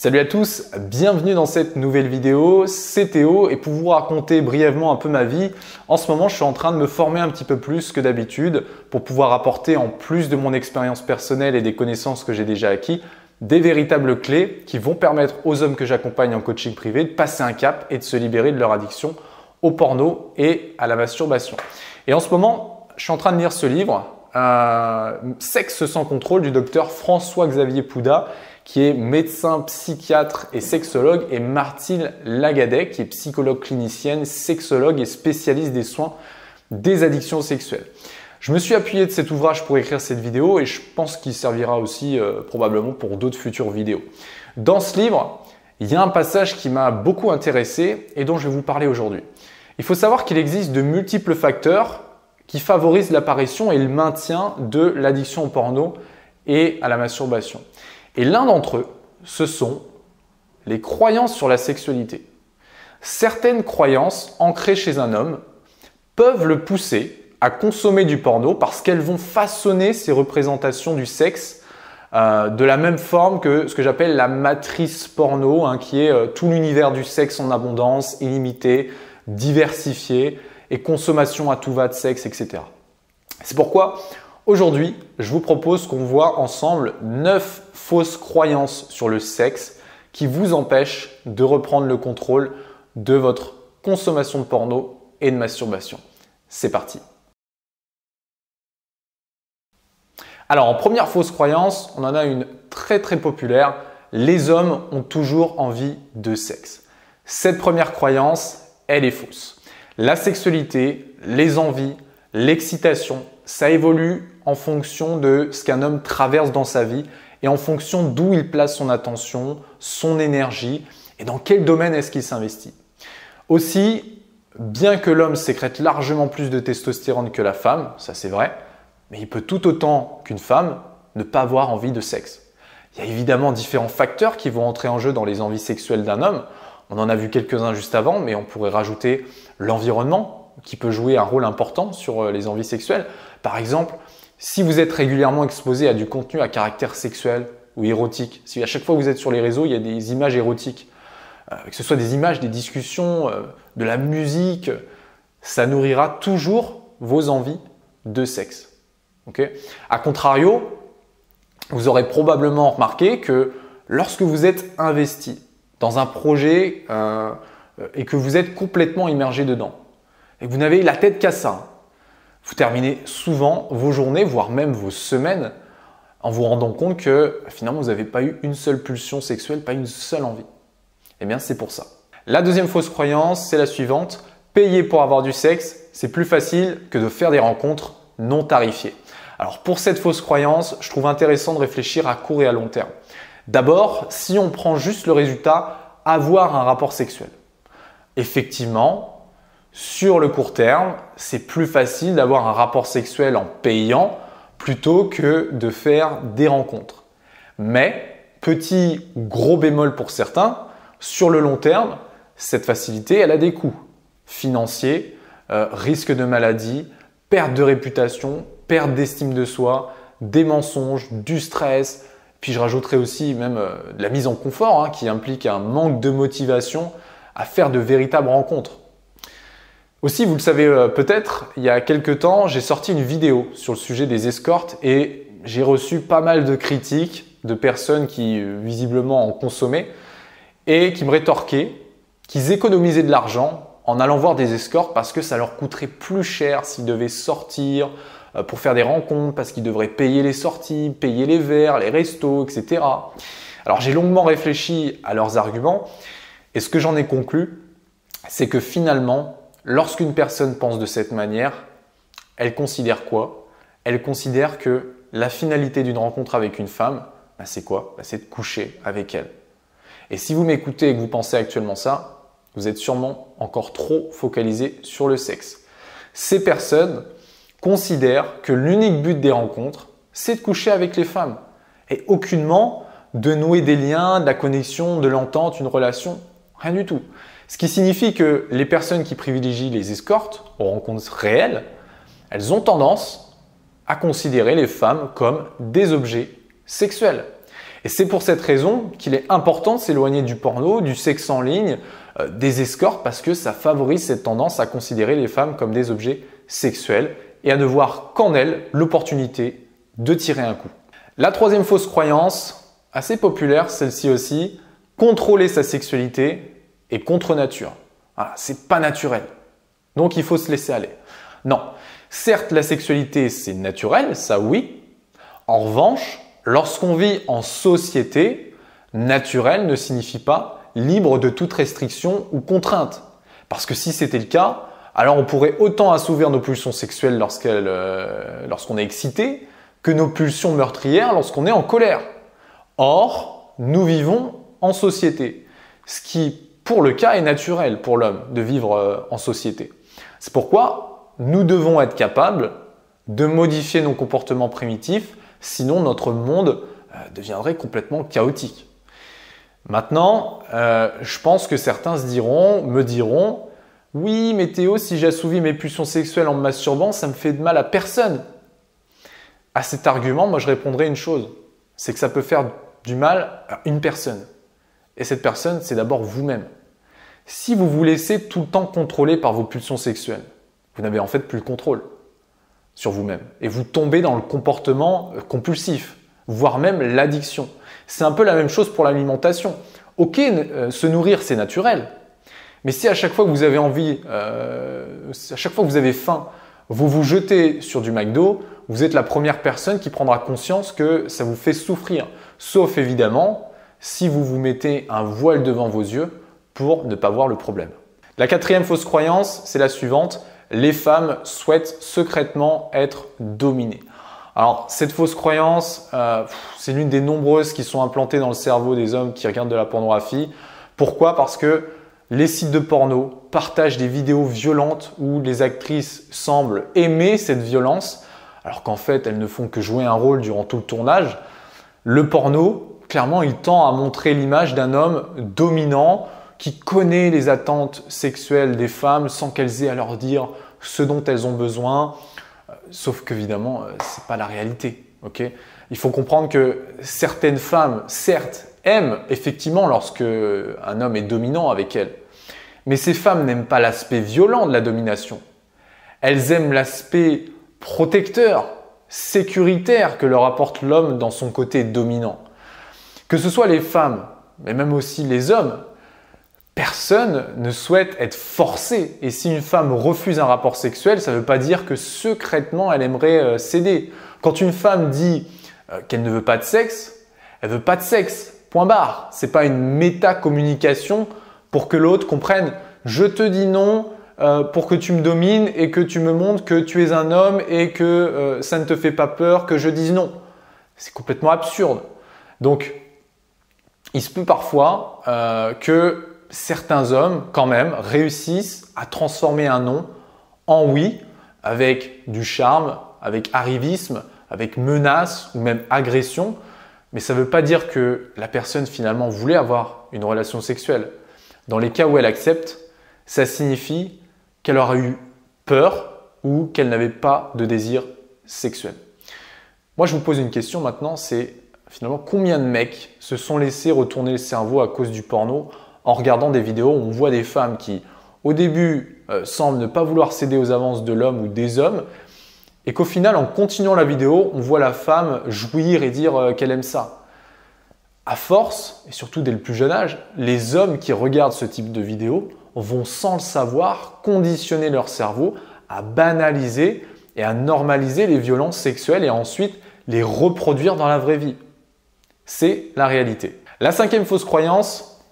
Salut à tous, bienvenue dans cette nouvelle vidéo, c'est Théo et pour vous raconter brièvement un peu ma vie, en ce moment je suis en train de me former un petit peu plus que d'habitude pour pouvoir apporter en plus de mon expérience personnelle et des connaissances que j'ai déjà acquis, des véritables clés qui vont permettre aux hommes que j'accompagne en coaching privé de passer un cap et de se libérer de leur addiction au porno et à la masturbation. Et en ce moment, je suis en train de lire ce livre, Sexe sans contrôle du docteur François-Xavier Pouda, qui est médecin, psychiatre et sexologue, et Martine Lagadet, qui est psychologue clinicienne, sexologue et spécialiste des soins des addictions sexuelles. Je me suis appuyé de cet ouvrage pour écrire cette vidéo et je pense qu'il servira aussi probablement pour d'autres futures vidéos. Dans ce livre, il y a un passage qui m'a beaucoup intéressé et dont je vais vous parler aujourd'hui. Il faut savoir qu'il existe de multiples facteurs qui favorisent l'apparition et le maintien de l'addiction au porno et à la masturbation. Et l'un d'entre eux, ce sont les croyances sur la sexualité. Certaines croyances ancrées chez un homme peuvent le pousser à consommer du porno parce qu'elles vont façonner ses représentations du sexe de la même forme que ce que j'appelle la matrice porno, qui est tout l'univers du sexe en abondance, illimité, diversifié et consommation à tout va de sexe, etc. C'est pourquoi aujourd'hui, je vous propose qu'on voit ensemble 9 fausses croyances sur le sexe qui vous empêchent de reprendre le contrôle de votre consommation de porno et de masturbation. C'est parti. Alors, en première fausse croyance, on en a une très populaire. Les hommes ont toujours envie de sexe. Cette première croyance, elle est fausse. La sexualité, les envies, l'excitation, ça évolue en fonction de ce qu'un homme traverse dans sa vie et en fonction d'où il place son attention, son énergie et dans quel domaine est-ce qu'il s'investit. Aussi, bien que l'homme sécrète largement plus de testostérone que la femme, ça c'est vrai, mais il peut tout autant qu'une femme ne pas avoir envie de sexe. Il y a évidemment différents facteurs qui vont entrer en jeu dans les envies sexuelles d'un homme. On en a vu quelques-uns juste avant, mais on pourrait rajouter l'environnement qui peut jouer un rôle important sur les envies sexuelles. Par exemple, si vous êtes régulièrement exposé à du contenu à caractère sexuel ou érotique, si à chaque fois que vous êtes sur les réseaux, il y a des images érotiques, que ce soit des images, des discussions, de la musique, ça nourrira toujours vos envies de sexe. Okay ? A contrario, vous aurez probablement remarqué que lorsque vous êtes investi dans un projet et que vous êtes complètement immergé dedans et que vous n'avez la tête qu'à ça, vous terminez souvent vos journées, voire même vos semaines, en vous rendant compte que finalement vous n'avez pas eu une seule pulsion sexuelle, pas une seule envie. Eh bien, c'est pour ça. La deuxième fausse croyance, c'est la suivante. Payer pour avoir du sexe, c'est plus facile que de faire des rencontres non tarifiées. Alors pour cette fausse croyance, je trouve intéressant de réfléchir à court et à long terme. D'abord, si on prend juste le résultat, avoir un rapport sexuel. Effectivement, sur le court terme, c'est plus facile d'avoir un rapport sexuel en payant plutôt que de faire des rencontres. Mais, petit ou gros bémol pour certains, sur le long terme, cette facilité, elle a des coûts financiers, risque de maladie, perte de réputation, perte d'estime de soi, des mensonges, du stress. Puis je rajouterai aussi même de la mise en confort qui implique un manque de motivation à faire de véritables rencontres. Aussi, vous le savez peut-être, il y a quelques temps, j'ai sorti une vidéo sur le sujet des escortes et j'ai reçu pas mal de critiques de personnes qui visiblement en consommaient et qui me rétorquaient qu'ils économisaient de l'argent en allant voir des escortes parce que ça leur coûterait plus cher s'ils devaient sortir pour faire des rencontres, parce qu'ils devraient payer les sorties, payer les verres, les restos, etc. Alors j'ai longuement réfléchi à leurs arguments et ce que j'en ai conclu, c'est que finalement, lorsqu'une personne pense de cette manière, elle considère quoi? Elle considère que la finalité d'une rencontre avec une femme, c'est quoi? C'est de coucher avec elle. Et si vous m'écoutez et que vous pensez actuellement ça, vous êtes sûrement encore trop focalisé sur le sexe. Ces personnes considèrent que l'unique but des rencontres, c'est de coucher avec les femmes et aucunement de nouer des liens, de la connexion, de l'entente, une relation, rien du tout. Ce qui signifie que les personnes qui privilégient les escortes aux rencontres réelles, elles ont tendance à considérer les femmes comme des objets sexuels. Et c'est pour cette raison qu'il est important de s'éloigner du porno, du sexe en ligne, des escortes, parce que ça favorise cette tendance à considérer les femmes comme des objets sexuels et à ne voir qu'en elles l'opportunité de tirer un coup. La troisième fausse croyance, assez populaire celle-ci aussi, contrôler sa sexualité est contre nature. Voilà, c'est pas naturel. Donc il faut se laisser aller. Non, certes la sexualité c'est naturel, ça oui. En revanche, lorsqu'on vit en société, naturel ne signifie pas libre de toute restriction ou contrainte. Parce que si c'était le cas, alors on pourrait autant assouvir nos pulsions sexuelles lorsqu'on est excité que nos pulsions meurtrières lorsqu'on est en colère. Or, nous vivons en société, ce qui, pour le cas, est naturel pour l'homme de vivre en société. C'est pourquoi nous devons être capables de modifier nos comportements primitifs, sinon notre monde deviendrait complètement chaotique. Maintenant, je pense que certains me diront « Oui, mais Théo, si j'assouvis mes pulsions sexuelles en me masturbant, ça me fait de mal à personne. » À cet argument, moi je répondrai une chose, c'est que ça peut faire du mal à une personne. Et cette personne, c'est d'abord vous-même. Si vous vous laissez tout le temps contrôler par vos pulsions sexuelles, vous n'avez en fait plus le contrôle sur vous-même. Et vous tombez dans le comportement compulsif, voire même l'addiction. C'est un peu la même chose pour l'alimentation. Ok, se nourrir, c'est naturel. Mais si à chaque fois que vous avez envie, à chaque fois que vous avez faim, vous vous jetez sur du McDo, vous êtes la première personne qui prendra conscience que ça vous fait souffrir. Sauf évidemment, si vous vous mettez un voile devant vos yeux pour ne pas voir le problème. La quatrième fausse croyance, c'est la suivante. Les femmes souhaitent secrètement être dominées. Alors, cette fausse croyance, c'est l'une des nombreuses qui sont implantées dans le cerveau des hommes qui regardent de la pornographie. Pourquoi? Parce que les sites de porno partagent des vidéos violentes où les actrices semblent aimer cette violence, alors qu'en fait, elles ne font que jouer un rôle durant tout le tournage. Le porno, clairement, il tend à montrer l'image d'un homme dominant qui connaît les attentes sexuelles des femmes sans qu'elles aient à leur dire ce dont elles ont besoin. Sauf qu'évidemment, ce n'est pas la réalité. Okay, il faut comprendre que certaines femmes, certes, aiment effectivement lorsque un homme est dominant avec elles. Mais ces femmes n'aiment pas l'aspect violent de la domination. Elles aiment l'aspect protecteur, sécuritaire que leur apporte l'homme dans son côté dominant. Que ce soit les femmes, mais même aussi les hommes, personne ne souhaite être forcé. Et si une femme refuse un rapport sexuel, ça ne veut pas dire que secrètement elle aimerait céder. Quand une femme dit qu'elle ne veut pas de sexe, elle veut pas de sexe. Point barre. C'est pas une méta-communication pour que l'autre comprenne « je te dis non pour que tu me domines et que tu me montres que tu es un homme et que ça ne te fait pas peur que je dise non ». C'est complètement absurde. Donc, il se peut parfois que certains hommes, quand même, réussissent à transformer un non en oui avec du charme, avec arrivisme, avec menace ou même agression. Mais ça ne veut pas dire que la personne finalement voulait avoir une relation sexuelle. Dans les cas où elle accepte, ça signifie qu'elle aura eu peur ou qu'elle n'avait pas de désir sexuel. Moi, je vous pose une question maintenant, c'est finalement combien de mecs se sont laissés retourner le cerveau à cause du porno en regardant des vidéos où on voit des femmes qui, au début, semblent ne pas vouloir céder aux avances de l'homme ou des hommes, et qu'au final, en continuant la vidéo, on voit la femme jouir et dire qu'elle aime ça. À force, et surtout dès le plus jeune âge, les hommes qui regardent ce type de vidéo vont, sans le savoir, conditionner leur cerveau à banaliser et à normaliser les violences sexuelles et ensuite les reproduire dans la vraie vie. C'est la réalité. La cinquième fausse croyance,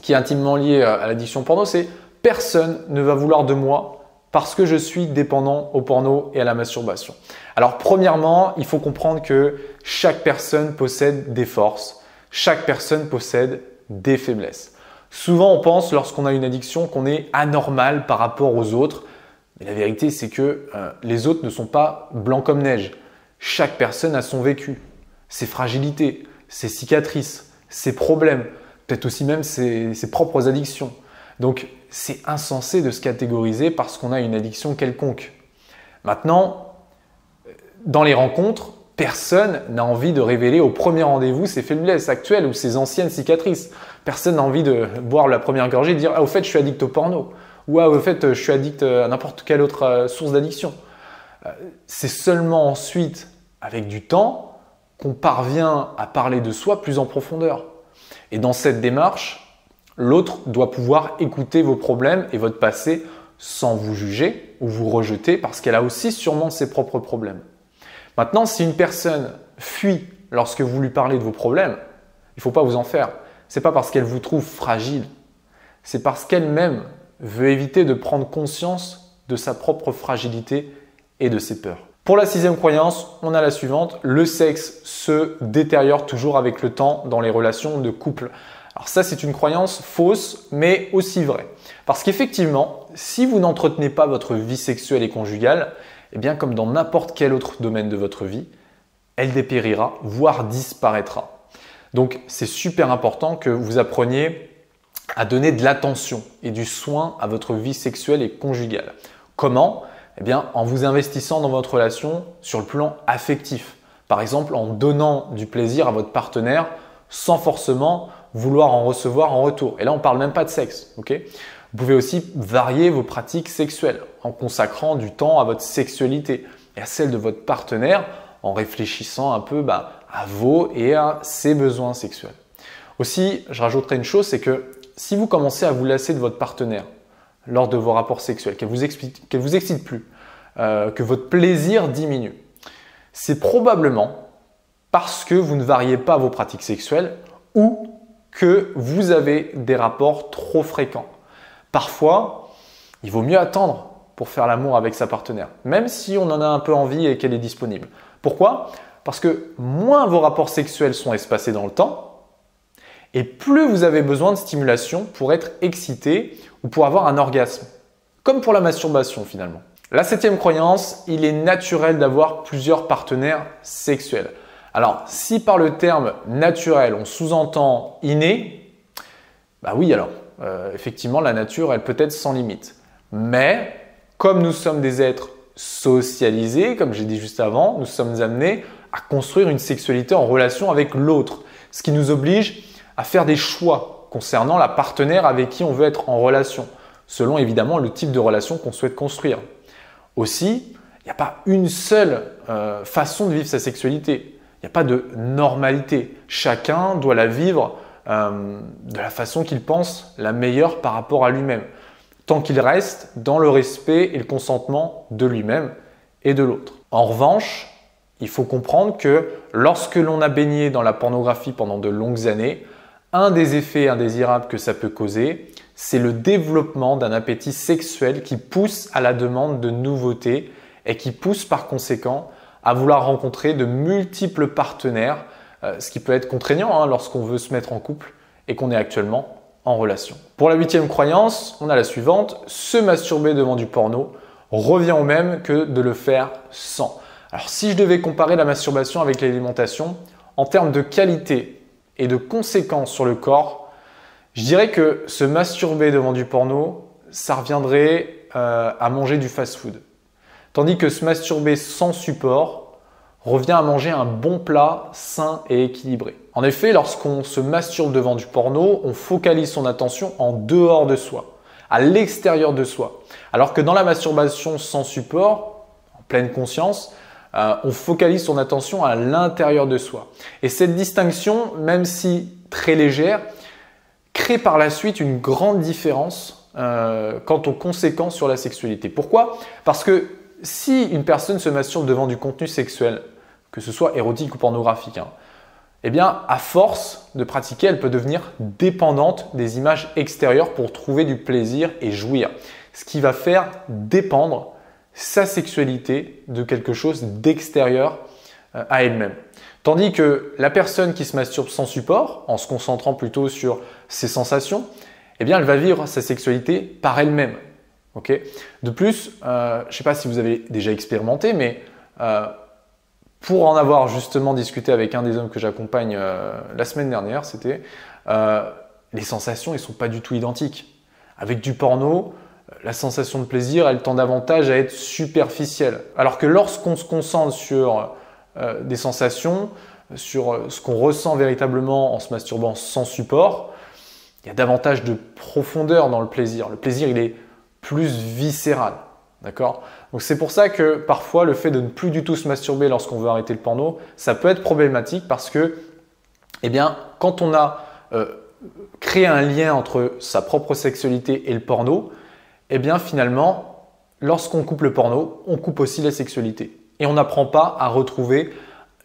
qui est intimement liée à l'addiction porno, c'est « personne ne va vouloir de moi » parce que je suis dépendant au porno et à la masturbation. Alors premièrement, il faut comprendre que chaque personne possède des forces, chaque personne possède des faiblesses. Souvent on pense lorsqu'on a une addiction qu'on est anormal par rapport aux autres, mais la vérité c'est que les autres ne sont pas blancs comme neige. Chaque personne a son vécu, ses fragilités, ses cicatrices, ses problèmes, peut-être aussi même ses propres addictions. Donc, c'est insensé de se catégoriser parce qu'on a une addiction quelconque. Maintenant, dans les rencontres, Personne n'a envie de révéler au premier rendez-vous ses faiblesses actuelles ou ses anciennes cicatrices. Personne n'a envie de boire la première gorgée et de dire « Ah, au fait, je suis addict au porno » ou « Ah, au fait, je suis addict à n'importe quelle autre source d'addiction ». C'est seulement ensuite, avec du temps, qu'on parvient à parler de soi plus en profondeur. Et dans cette démarche, l'autre doit pouvoir écouter vos problèmes et votre passé sans vous juger ou vous rejeter parce qu'elle a aussi sûrement ses propres problèmes. Maintenant, si une personne fuit lorsque vous lui parlez de vos problèmes, il ne faut pas vous en faire. Ce n'est pas parce qu'elle vous trouve fragile, c'est parce qu'elle-même veut éviter de prendre conscience de sa propre fragilité et de ses peurs. Pour la 6e croyance, on a la suivante. Le sexe se détériore toujours avec le temps dans les relations de couple. Alors ça, c'est une croyance fausse, mais aussi vraie. Parce qu'effectivement, si vous n'entretenez pas votre vie sexuelle et conjugale, eh bien, comme dans n'importe quel autre domaine de votre vie, elle dépérira, voire disparaîtra. Donc, c'est super important que vous appreniez à donner de l'attention et du soin à votre vie sexuelle et conjugale. Comment ? Eh bien, en vous investissant dans votre relation sur le plan affectif. Par exemple, en donnant du plaisir à votre partenaire sans forcément vouloir en recevoir en retour. Et là, on ne parle même pas de sexe. Okay ? Vous pouvez aussi varier vos pratiques sexuelles en consacrant du temps à votre sexualité et à celle de votre partenaire en réfléchissant un peu à vos et à ses besoins sexuels. Aussi, je rajouterai une chose, c'est que si vous commencez à vous lasser de votre partenaire lors de vos rapports sexuels, qu'elle vous excite plus, que votre plaisir diminue, c'est probablement parce que vous ne variez pas vos pratiques sexuelles ou que vous avez des rapports trop fréquents. Parfois, il vaut mieux attendre pour faire l'amour avec sa partenaire, même si on en a un peu envie et qu'elle est disponible. Pourquoi ? Parce que moins vos rapports sexuels sont espacés dans le temps, et plus vous avez besoin de stimulation pour être excité ou pour avoir un orgasme. Comme pour la masturbation finalement. La 7e croyance, il est naturel d'avoir plusieurs partenaires sexuels. Alors, si par le terme naturel, on sous-entend inné, oui alors. Effectivement, la nature, elle peut être sans limite. Mais, comme nous sommes des êtres socialisés, comme j'ai dit juste avant, nous sommes amenés à construire une sexualité en relation avec l'autre, ce qui nous oblige à faire des choix concernant la partenaire avec qui on veut être en relation, selon évidemment le type de relation qu'on souhaite construire. Aussi, il n'y a pas une seule façon de vivre sa sexualité. Il n'y a pas de normalité. Chacun doit la vivre de la façon qu'il pense la meilleure par rapport à lui-même, tant qu'il reste dans le respect et le consentement de lui-même et de l'autre. En revanche, il faut comprendre que lorsque l'on a baigné dans la pornographie pendant de longues années, un des effets indésirables que ça peut causer, c'est le développement d'un appétit sexuel qui pousse à la demande de nouveautés et qui pousse par conséquent à vouloir rencontrer de multiples partenaires, ce qui peut être contraignant lorsqu'on veut se mettre en couple et qu'on est actuellement en relation. Pour la 8e croyance, on a la suivante, se masturber devant du porno revient au même que de le faire sans. Alors si je devais comparer la masturbation avec l'alimentation, en termes de qualité et de conséquences sur le corps, je dirais que se masturber devant du porno, ça reviendrait à manger du fast-food. Tandis que se masturber sans support revient à manger un bon plat sain et équilibré. En effet, lorsqu'on se masturbe devant du porno, on focalise son attention en dehors de soi, à l'extérieur de soi. Alors que dans la masturbation sans support, en pleine conscience, on focalise son attention à l'intérieur de soi. Et cette distinction, même si très légère, crée par la suite une grande différence quant aux conséquences sur la sexualité. Pourquoi ? Parce que si une personne se masturbe devant du contenu sexuel, que ce soit érotique ou pornographique, eh bien, à force de pratiquer, elle peut devenir dépendante des images extérieures pour trouver du plaisir et jouir. Ce qui va faire dépendre sa sexualité de quelque chose d'extérieur à elle-même. Tandis que la personne qui se masturbe sans support, en se concentrant plutôt sur ses sensations, eh bien, elle va vivre sa sexualité par elle-même. Okay ? De plus, je ne sais pas si vous avez déjà expérimenté, mais pour en avoir justement discuté avec un des hommes que j'accompagne la semaine dernière, les sensations ne sont pas du tout identiques. Avec du porno, la sensation de plaisir, elle tend davantage à être superficielle. Alors que lorsqu'on se concentre sur des sensations, sur ce qu'on ressent véritablement en se masturbant sans support. Il y a davantage de profondeur dans le plaisir. Le plaisir, il est plus viscéral. D'accord? Donc c'est pour ça que parfois le fait de ne plus du tout se masturber lorsqu'on veut arrêter le porno, ça peut être problématique parce que, eh bien, quand on a créé un lien entre sa propre sexualité et le porno, eh bien finalement, lorsqu'on coupe le porno, on coupe aussi la sexualité. Et on n'apprend pas à retrouver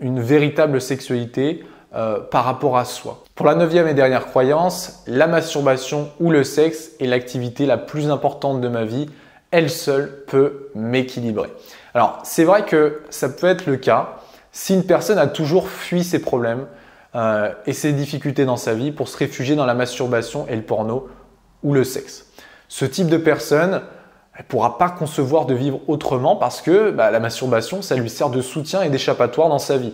une véritable sexualité par rapport à soi. Pour la 9e et dernière croyance, la masturbation ou le sexe est l'activité la plus importante de ma vie. Elle seule peut m'équilibrer. Alors, c'est vrai que ça peut être le cas si une personne a toujours fui ses problèmes et ses difficultés dans sa vie pour se réfugier dans la masturbation et le porno ou le sexe. Ce type de personne, elle ne pourra pas concevoir de vivre autrement parce que la masturbation, ça lui sert de soutien et d'échappatoire dans sa vie.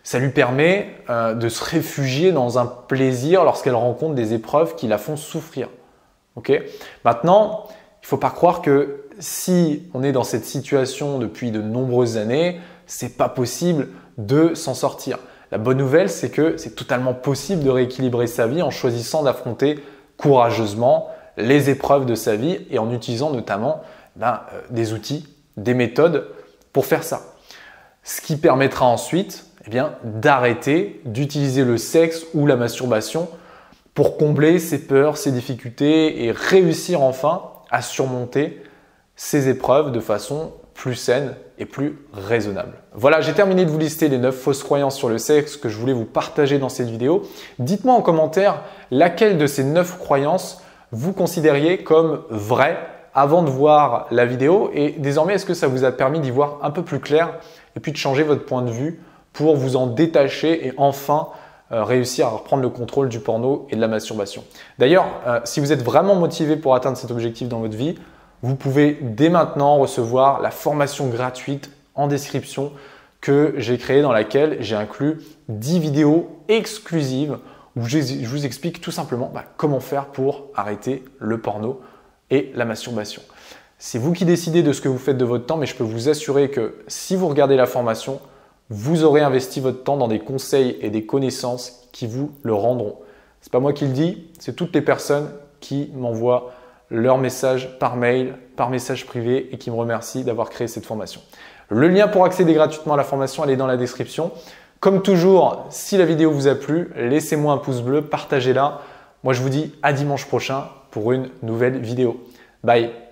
Ça lui permet de se réfugier dans un plaisir lorsqu'elle rencontre des épreuves qui la font souffrir. Okay ? Maintenant, il ne faut pas croire que si on est dans cette situation depuis de nombreuses années, ce n'est pas possible de s'en sortir. La bonne nouvelle, c'est que c'est totalement possible de rééquilibrer sa vie en choisissant d'affronter courageusement les épreuves de sa vie et en utilisant notamment des outils, des méthodes pour faire ça. Ce qui permettra ensuite d'arrêter d'utiliser le sexe ou la masturbation pour combler ses peurs, ses difficultés et réussir enfin à surmonter ces épreuves de façon plus saine et plus raisonnable. Voilà, j'ai terminé de vous lister les 9 fausses croyances sur le sexe que je voulais vous partager dans cette vidéo. Dites-moi en commentaire laquelle de ces 9 croyances vous considériez comme vraie avant de voir la vidéo et désormais est-ce que ça vous a permis d'y voir un peu plus clair et puis de changer votre point de vue pour vous en détacher et enfin réussir à reprendre le contrôle du porno et de la masturbation. D'ailleurs, si vous êtes vraiment motivé pour atteindre cet objectif dans votre vie, vous pouvez dès maintenant recevoir la formation gratuite en description que j'ai créée dans laquelle j'ai inclus 10 vidéos exclusives où je vous explique tout simplement comment faire pour arrêter le porno et la masturbation. C'est vous qui décidez de ce que vous faites de votre temps, mais je peux vous assurer que si vous regardez la formation, vous aurez investi votre temps dans des conseils et des connaissances qui vous le rendront. Ce n'est pas moi qui le dis, c'est toutes les personnes qui m'envoient leur message par mail, par message privé et qui me remercient d'avoir créé cette formation. Le lien pour accéder gratuitement à la formation, elle est dans la description. Comme toujours, si la vidéo vous a plu, laissez-moi un pouce bleu, partagez-la. Moi, je vous dis à dimanche prochain pour une nouvelle vidéo. Bye!